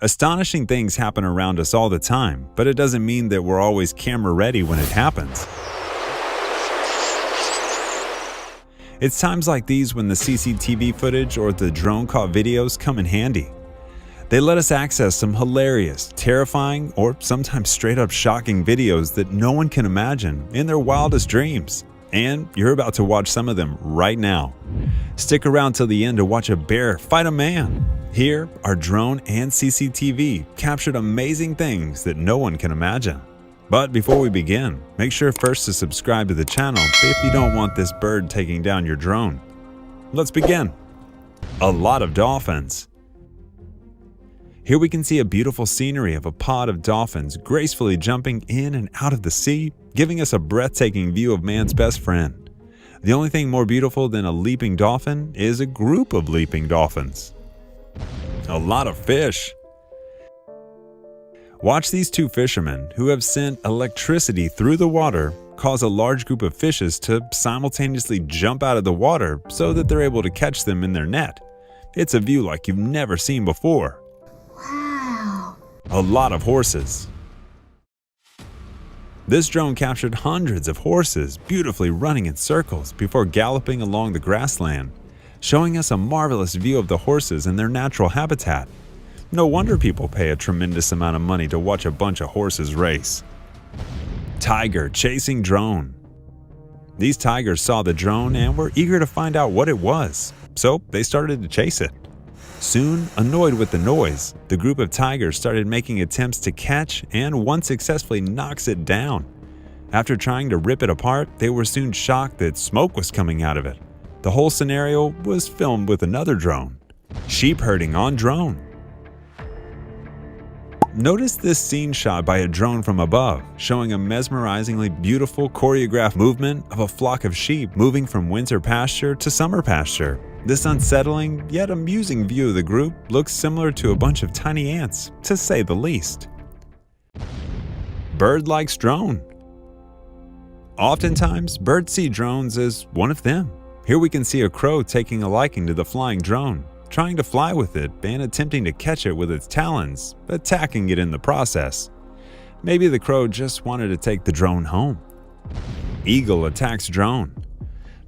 Astonishing things happen around us all the time, but it doesn't mean that we're always camera ready when it happens. It's times like these when the CCTV footage or the drone-caught videos come in handy. They let us access some hilarious, terrifying, or sometimes straight-up shocking videos that no one can imagine in their wildest dreams. And you're about to watch some of them right now. Stick around till the end to watch a bear fight a man. Here, our drone and CCTV captured amazing things that no one can imagine. But before we begin, make sure first to subscribe to the channel if you don't want this bird taking down your drone. Let's begin. A lot of dolphins. Here we can see a beautiful scenery of a pod of dolphins gracefully jumping in and out of the sea, giving us a breathtaking view of man's best friend. The only thing more beautiful than a leaping dolphin is a group of leaping dolphins. A lot of fish. Watch these two fishermen who have sent electricity through the water cause a large group of fishes to simultaneously jump out of the water so that they're able to catch them in their net. It's a view like you've never seen before. Wow. A lot of horses. This drone captured hundreds of horses beautifully running in circles before galloping along the grassland, showing us a marvelous view of the horses in their natural habitat. No wonder people pay a tremendous amount of money to watch a bunch of horses race. Tiger chasing drone. These tigers saw the drone and were eager to find out what it was, so they started to chase it. Soon, annoyed with the noise, the group of tigers started making attempts to catch and one successfully knocks it down. After trying to rip it apart, they were soon shocked that smoke was coming out of it. The whole scenario was filmed with another drone. Sheep herding on drone. Notice this scene shot by a drone from above, showing a mesmerizingly beautiful choreographed movement of a flock of sheep moving from winter pasture to summer pasture. This unsettling yet amusing view of the group looks similar to a bunch of tiny ants, to say the least. Bird likes drone. Oftentimes, birds see drones as one of them. Here we can see a crow taking a liking to the flying drone, trying to fly with it and attempting to catch it with its talons, attacking it in the process. Maybe the crow just wanted to take the drone home. Eagle attacks drone.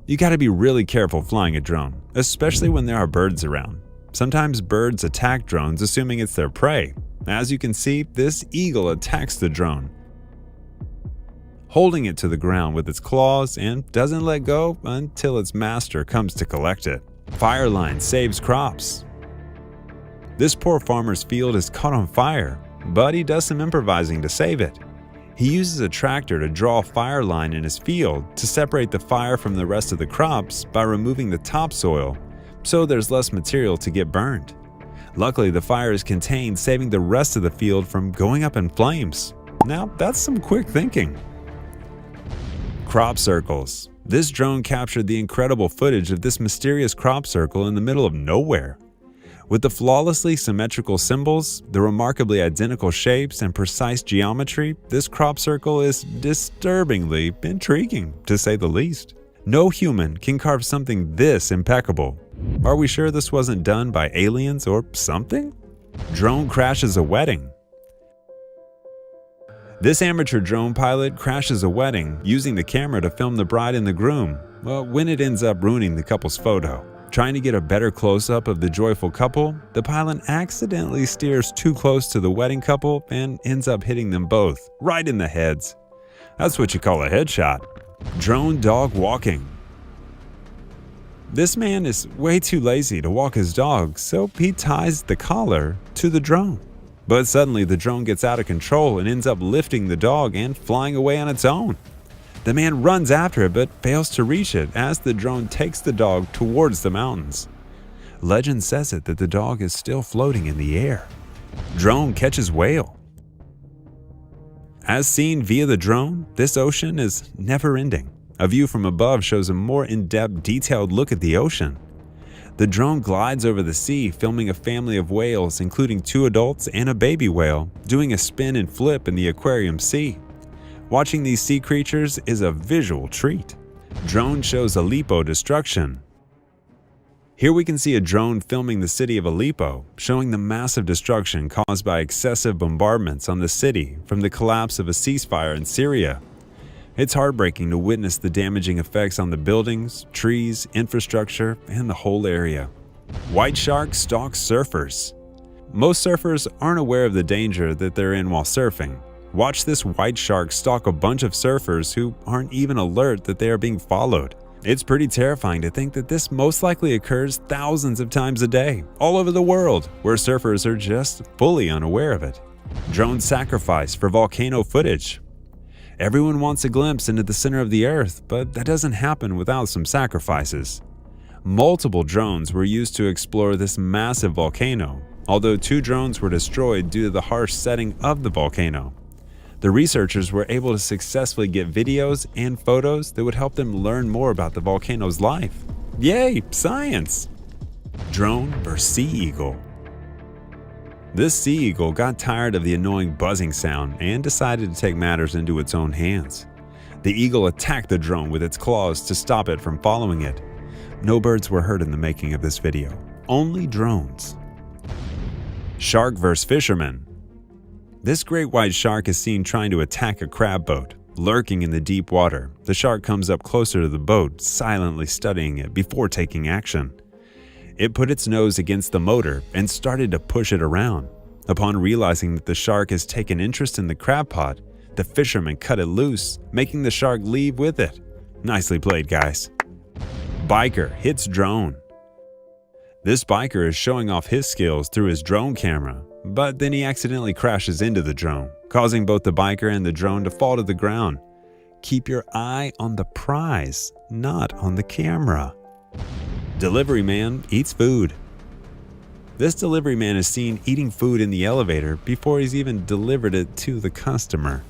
You gotta be really careful flying a drone, especially when there are birds around. Sometimes birds attack drones assuming it's their prey. As you can see, this eagle attacks the drone, holding it to the ground with its claws and doesn't let go until its master comes to collect it. Fire line saves crops. This poor farmer's field is caught on fire, but he does some improvising to save it. He uses a tractor to draw a fire line in his field to separate the fire from the rest of the crops by removing the topsoil, so there's less material to get burned. Luckily, the fire is contained, saving the rest of the field from going up in flames. Now, that's some quick thinking. Crop circles. This drone captured the incredible footage of this mysterious crop circle in the middle of nowhere. With the flawlessly symmetrical symbols, the remarkably identical shapes, and precise geometry, this crop circle is disturbingly intriguing, to say the least. No human can carve something this impeccable. Are we sure this wasn't done by aliens or something? Drone crashes a wedding. This amateur drone pilot crashes a wedding using the camera to film the bride and the groom, when it ends up ruining the couple's photo. Trying to get a better close-up of the joyful couple, the pilot accidentally steers too close to the wedding couple and ends up hitting them both, right in the heads. That's what you call a headshot. Drone dog walking. This man is way too lazy to walk his dog, so he ties the collar to the drone. But suddenly the drone gets out of control and ends up lifting the dog and flying away on its own. The man runs after it but fails to reach it as the drone takes the dog towards the mountains. Legend says it that the dog is still floating in the air. Drone catches whale. As seen via the drone, this ocean is never ending. A view from above shows a more in-depth, detailed look at the ocean. The drone glides over the sea, filming a family of whales, including 2 adults and a baby whale, doing a spin and flip in the aquarium sea. Watching these sea creatures is a visual treat. Drone shows Aleppo destruction. Here we can see a drone filming the city of Aleppo, showing the massive destruction caused by excessive bombardments on the city from the collapse of a ceasefire in Syria. It's heartbreaking to witness the damaging effects on the buildings, trees, infrastructure, and the whole area. White shark stalks surfers. Most surfers aren't aware of the danger that they're in while surfing. Watch this white shark stalk a bunch of surfers who aren't even alert that they are being followed. It's pretty terrifying to think that this most likely occurs thousands of times a day, all over the world, where surfers are just fully unaware of it. Drone sacrifice for volcano footage. Everyone wants a glimpse into the center of the earth, but that doesn't happen without some sacrifices. Multiple drones were used to explore this massive volcano, although 2 drones were destroyed due to the harsh setting of the volcano. The researchers were able to successfully get videos and photos that would help them learn more about the volcano's life. Yay, science! Drone vs. sea eagle. This sea eagle got tired of the annoying buzzing sound and decided to take matters into its own hands. The eagle attacked the drone with its claws to stop it from following it. No birds were hurt in the making of this video, only drones. Shark vs. fisherman. This great white shark is seen trying to attack a crab boat. Lurking in the deep water, the shark comes up closer to the boat, silently studying it before taking action. It put its nose against the motor and started to push it around. Upon realizing that the shark has taken interest in the crab pot, the fisherman cut it loose, making the shark leave with it. Nicely played, guys. Biker hits drone. This biker is showing off his skills through his drone camera, but then he accidentally crashes into the drone, causing both the biker and the drone to fall to the ground. Keep your eye on the prize, not on the camera. Delivery man eats food. This delivery man is seen eating food in the elevator before he's even delivered it to the customer.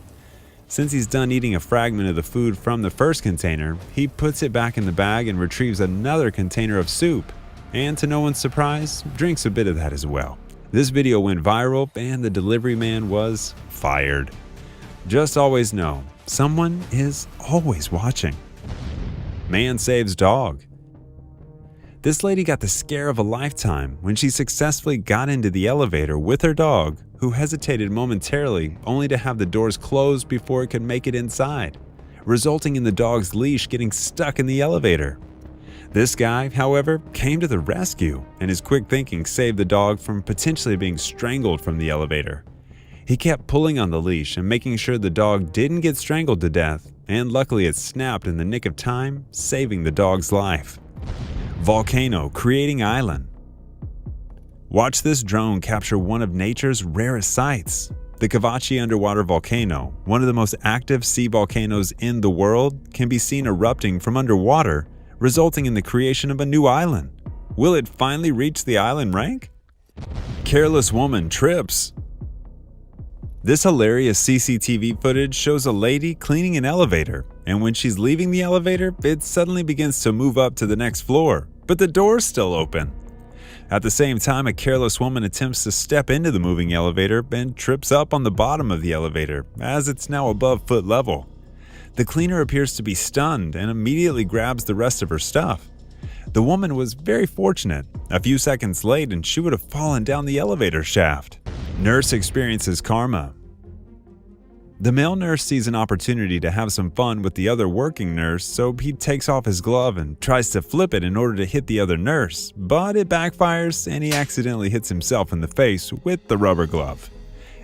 Since he's done eating a fragment of the food from the first container, he puts it back in the bag and retrieves another container of soup. And to no one's surprise, drinks a bit of that as well. This video went viral and the delivery man was fired. Just always know, someone is always watching. Man saves dog. This lady got the scare of a lifetime when she successfully got into the elevator with her dog, who hesitated momentarily only to have the doors closed before it could make it inside, resulting in the dog's leash getting stuck in the elevator. This guy, however, came to the rescue, and his quick thinking saved the dog from potentially being strangled from the elevator. He kept pulling on the leash and making sure the dog didn't get strangled to death, and luckily it snapped in the nick of time, saving the dog's life. Volcano creating island. Watch this drone capture one of nature's rarest sights. The Cavachi underwater volcano, one of the most active sea volcanoes in the world, can be seen erupting from underwater, resulting in the creation of a new island. Will it finally reach the island rank? Careless woman trips. This hilarious CCTV footage shows a lady cleaning an elevator, and when she's leaving the elevator, it suddenly begins to move up to the next floor, but the door's still open. At the same time, a careless woman attempts to step into the moving elevator and trips up on the bottom of the elevator, as it's now above foot level. The cleaner appears to be stunned and immediately grabs the rest of her stuff. The woman was very fortunate. A few seconds late and she would have fallen down the elevator shaft. Nurse experiences karma. The male nurse sees an opportunity to have some fun with the other working nurse, so he takes off his glove and tries to flip it in order to hit the other nurse, but it backfires and he accidentally hits himself in the face with the rubber glove.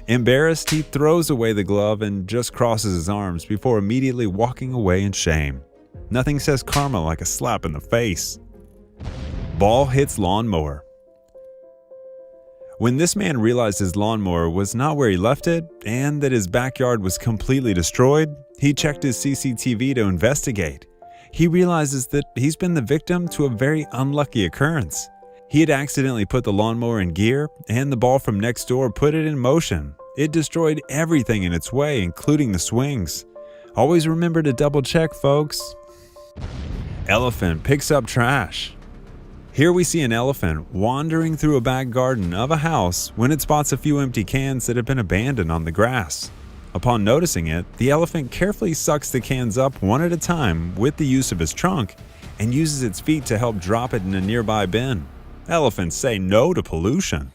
Embarrassed, he throws away the glove and just crosses his arms before immediately walking away in shame. Nothing says karma like a slap in the face. Ball hits lawnmower. When this man realized his lawnmower was not where he left it and that his backyard was completely destroyed, he checked his CCTV to investigate. He realizes that he's been the victim to a very unlucky occurrence. He had accidentally put the lawnmower in gear and the ball from next door put it in motion. It destroyed everything in its way, including the swings. Always remember to double check, folks. Elephant picks up trash. Here we see an elephant wandering through a back garden of a house when it spots a few empty cans that have been abandoned on the grass. Upon noticing it, the elephant carefully sucks the cans up one at a time with the use of his trunk and uses its feet to help drop it in a nearby bin. Elephants say no to pollution.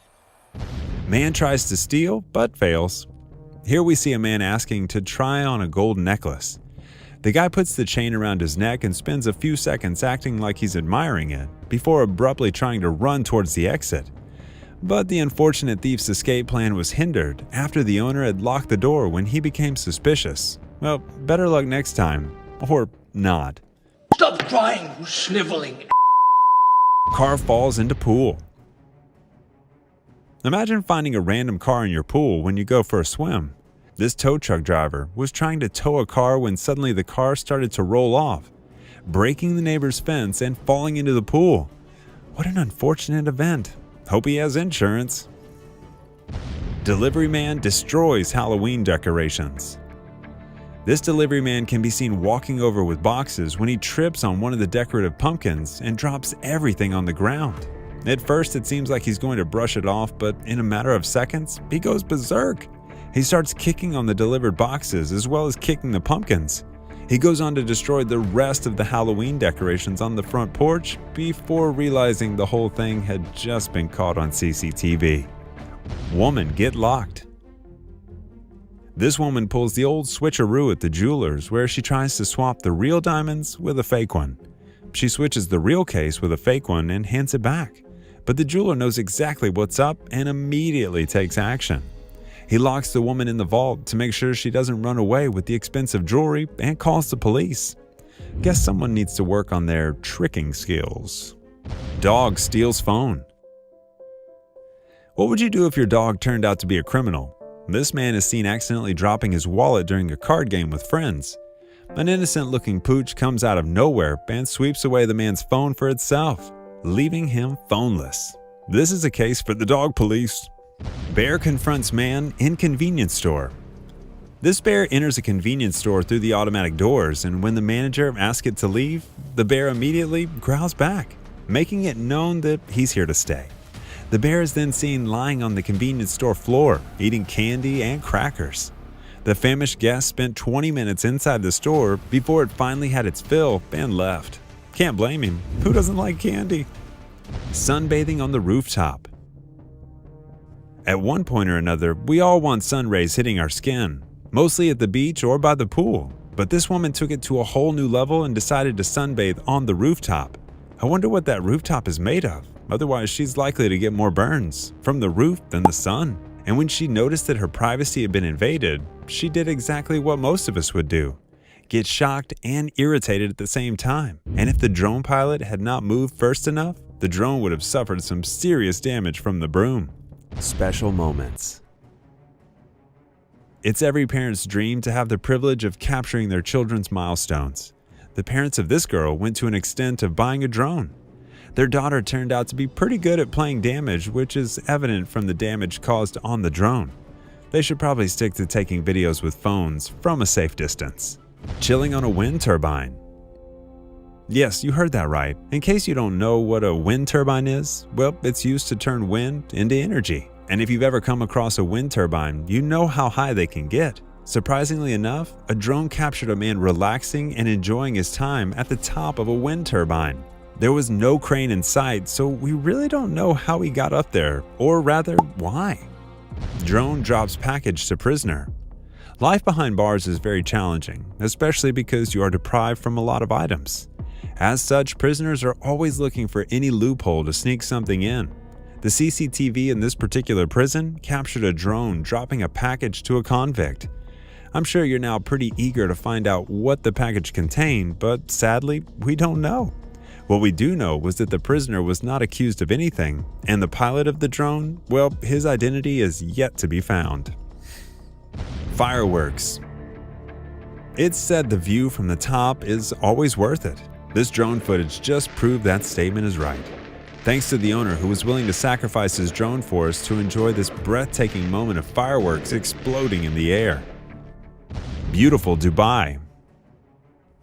Man tries to steal, but fails. Here we see a man asking to try on a gold necklace. The guy puts the chain around his neck and spends a few seconds acting like he's admiring it, before abruptly trying to run towards the exit. But the unfortunate thief's escape plan was hindered after the owner had locked the door when he became suspicious. Well, better luck next time. Or not. Stop crying, you sniveling. Car falls into pool. Imagine finding a random car in your pool when you go for a swim. This tow truck driver was trying to tow a car when suddenly the car started to roll off, breaking the neighbor's fence and falling into the pool. What an unfortunate event. Hope he has insurance. Delivery man destroys Halloween decorations. This delivery man can be seen walking over with boxes when he trips on one of the decorative pumpkins and drops everything on the ground. At first, it seems like he's going to brush it off, but in a matter of seconds, he goes berserk. He starts kicking on the delivered boxes as well as kicking the pumpkins. He goes on to destroy the rest of the Halloween decorations on the front porch before realizing the whole thing had just been caught on CCTV. Woman get locked. This woman pulls the old switcheroo at the jeweler's where she tries to swap the real diamonds with a fake one. She switches the real case with a fake one and hands it back. But the jeweler knows exactly what's up and immediately takes action. He locks the woman in the vault to make sure she doesn't run away with the expensive jewelry and calls the police. Guess someone needs to work on their tricking skills. Dog steals phone. What would you do if your dog turned out to be a criminal? This man is seen accidentally dropping his wallet during a card game with friends. An innocent-looking pooch comes out of nowhere and sweeps away the man's phone for itself, leaving him phoneless. This is a case for the dog police. Bear confronts man in convenience store. This bear enters a convenience store through the automatic doors, and when the manager asks it to leave, the bear immediately growls back, making it known that he's here to stay. The bear is then seen lying on the convenience store floor, eating candy and crackers. The famished guest spent 20 minutes inside the store before it finally had its fill and left. Can't blame him. Who doesn't like candy? Sunbathing on the rooftop. At one point or another, we all want sun rays hitting our skin, mostly at the beach or by the pool. But this woman took it to a whole new level and decided to sunbathe on the rooftop. I wonder what that rooftop is made of. Otherwise, she's likely to get more burns from the roof than the sun. And when she noticed that her privacy had been invaded, she did exactly what most of us would do. Get shocked and irritated at the same time. And if the drone pilot had not moved first enough, the drone would have suffered some serious damage from the broom. Special moments. It's every parent's dream to have the privilege of capturing their children's milestones. The parents of this girl went to an extent of buying a drone. Their daughter turned out to be pretty good at playing damage, which is evident from the damage caused on the drone. They should probably stick to taking videos with phones from a safe distance. Chilling on a wind turbine. Yes, you heard that right. In case you don't know what a wind turbine is, well, it's used to turn wind into energy. And if you've ever come across a wind turbine, you know how high they can get. Surprisingly enough, a drone captured a man relaxing and enjoying his time at the top of a wind turbine. There was no crane in sight, so we really don't know how he got up there, or rather, why. Drone drops package to prisoner. Life behind bars is very challenging, especially because you are deprived from a lot of items. As such, prisoners are always looking for any loophole to sneak something in. The CCTV in this particular prison captured a drone dropping a package to a convict. I'm sure you're now pretty eager to find out what the package contained, but sadly, we don't know. What we do know was that the prisoner was not accused of anything, and the pilot of the drone, well, his identity is yet to be found. Fireworks. It's said the view from the top is always worth it. This drone footage just proved that statement is right. Thanks to the owner who was willing to sacrifice his drone for us to enjoy this breathtaking moment of fireworks exploding in the air. Beautiful Dubai.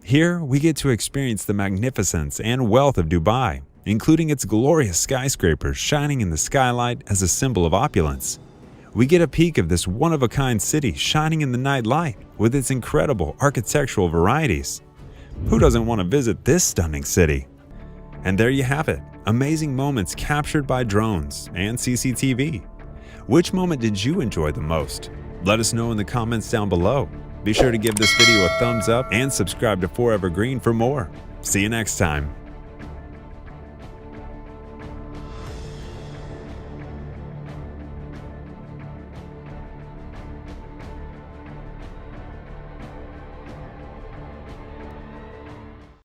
Here, we get to experience the magnificence and wealth of Dubai, including its glorious skyscrapers shining in the skylight as a symbol of opulence. We get a peek of this one-of-a-kind city shining in the night light with its incredible architectural varieties. Who doesn't want to visit this stunning city? And there you have it, amazing moments captured by drones and CCTV. Which moment did you enjoy the most? Let us know in the comments down below. Be sure to give this video a thumbs up and subscribe to Forever Green for more. See you next time.